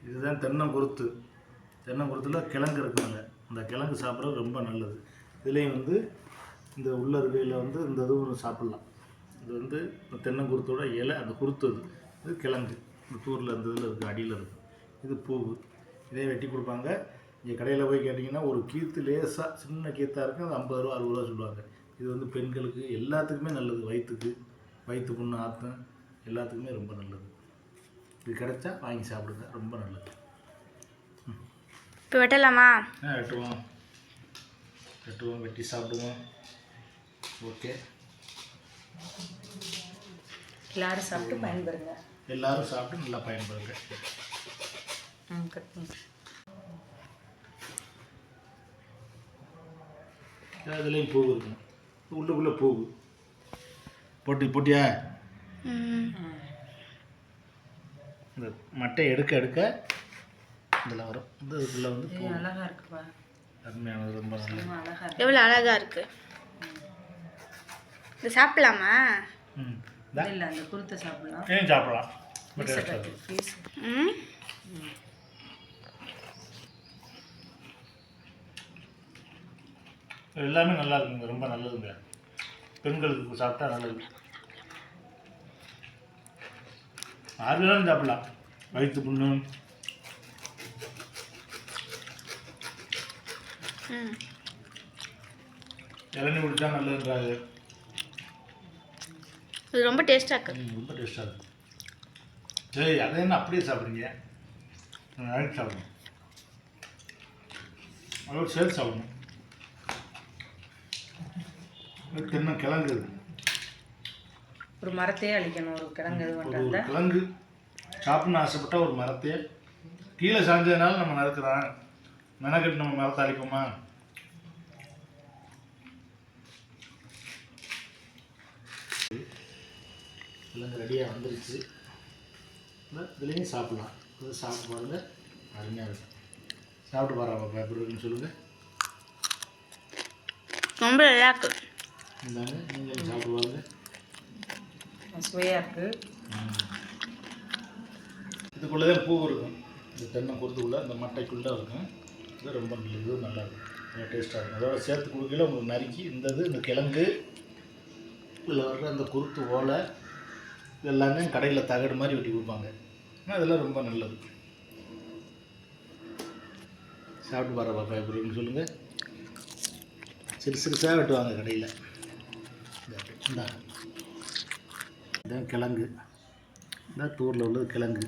இதுதான் தென்னங்குருத்து. தென்னங்குருத்தில் கிழங்கு இருக்குங்க. இந்த கிழங்கு சாப்பிட்றது ரொம்ப நல்லது. இதுலேயும் வந்து இந்த உள்ள இருக்கையில் வந்து இந்த இதுவும் சாப்பிட்லாம். இது வந்து இந்த தென்னங்குருத்தோட இலை, அந்த குருத்து. இது கிழங்கு. இந்த தூரில் இந்த இதில் இருக்குது, அடியில் இருக்குது. இது பூவு. இதே வெட்டி கொடுப்பாங்க. இங்கே கடையில் போய் கேட்டிங்கன்னா ஒரு கீத்து லேசாக சின்ன கீத்தாக இருக்கும். அது 50 ரூபா 60 ரூபா சொல்லுவாங்க. இது வந்து பெண்களுக்கு எல்லாத்துக்குமே நல்லது. வயிற்று புண்ணு, ஆத்தம் எல்லாத்துக்குமே ரொம்ப நல்லது. இது கிடைச்சா வாங்கி சாப்பிடுங்க, ரொம்ப நல்லது. இப்போ வெட்டலாமா? வெட்டுவோம், வெட்டி சாப்பிடுவோம். ஓகே, எல்லாரும் சாப்பிட்டு பயன்பெறுங்க. எல்லாரும் சாப்பிட்டு நல்லா பயன்பெறுங்க. அதுலேயும் பூவு இருக்கும். உள்ளுக்குள்ளே பூவு போட்டியா இந்த மட்டை எடுக்க இதில் வரும். இந்த இதுக்குள்ளே வந்து பூ அழகாக இருக்குப்பா. அருமையானது, ரொம்ப அழகாக இருக்கு. எவ்வளோ அழகாக இருக்குது. இது சாப்பிடலாமா? இல்லை, அந்த குருத்தை சாப்பிடலாம். சாப்பிடலாம். எல்லாமே நல்லா இருக்குங்க, ரொம்ப நல்லதுங்க. பெண்களுக்கு சாப்பிட்டா நல்லது. ஆறு வேளாலும் சாப்பிடலாம். வயிற்று புண்ணு, இளநீ குடிச்சா நல்லதுன்றாங்க. இது ரொம்ப டேஸ்ட்டாக இருக்குது. ரொம்ப டேஸ்ட்டாக இருக்குது. சரி, அதை என்ன அப்படியே சாப்பிட்றீங்க? நாளைக்கு சாப்பிடணும், அதோடு சேர்த்து சாப்பிடணும். தென்னை கிழங்கு, ஒரு மரத்தையே அழிக்கணும். ஒரு கிழங்கு இது பண்ணுறதுல கிழங்கு சாப்பிட்ணுன்னு ஆசைப்பட்டால் ஒரு மரத்தையே கீழே சாஞ்சதுனால நம்ம நறுக்கிறோம். மெனக்கட்டு நம்ம மரத்தை அழிப்போமா? கிழங்கு ரெடியாக வந்துருச்சு. இதுலேயும் சாப்பிட்லாம். இது சாப்பிட்டு பாருங்க, அருமையாக இருக்கும். சாப்பிட்டு பாருங்க, எப்படி இருக்குன்னு சொல்லுங்கள். ரொம்ப நல்லா இருக்கு. இந்தாங்க, நீங்கள் சாப்பிட்டு பாருங்க, சுவையாக இருக்குது. இதுக்குள்ளே தான் பூ இருக்கும். இந்த தென்னை குருத்துக்குள்ளே, இந்த மட்டைக்குள்ளே இருக்கும். இது ரொம்ப நல்லது, நல்லா இருக்கும், நல்லா டேஸ்ட்டாக இருக்கும். அதோட சேர்த்து கொடுக்கல உங்களுக்கு நறுக்கி இந்த கிழங்கு இதில் வர்ற அந்த குருத்து ஓலை இது எல்லாமே கடையில் தகடு மாதிரி வெட்டி கொடுப்பாங்க. அதெல்லாம் ரொம்ப நல்லது. சாப்பிட்டு பாரு பாப்பா, எப்படி இருக்குன்னு சொல்லுங்கள். சிறுசாக வெட்டுவாங்க கடையில். இதான் கிழங்கு, இந்த தூரில் உள்ளது கிழங்கு.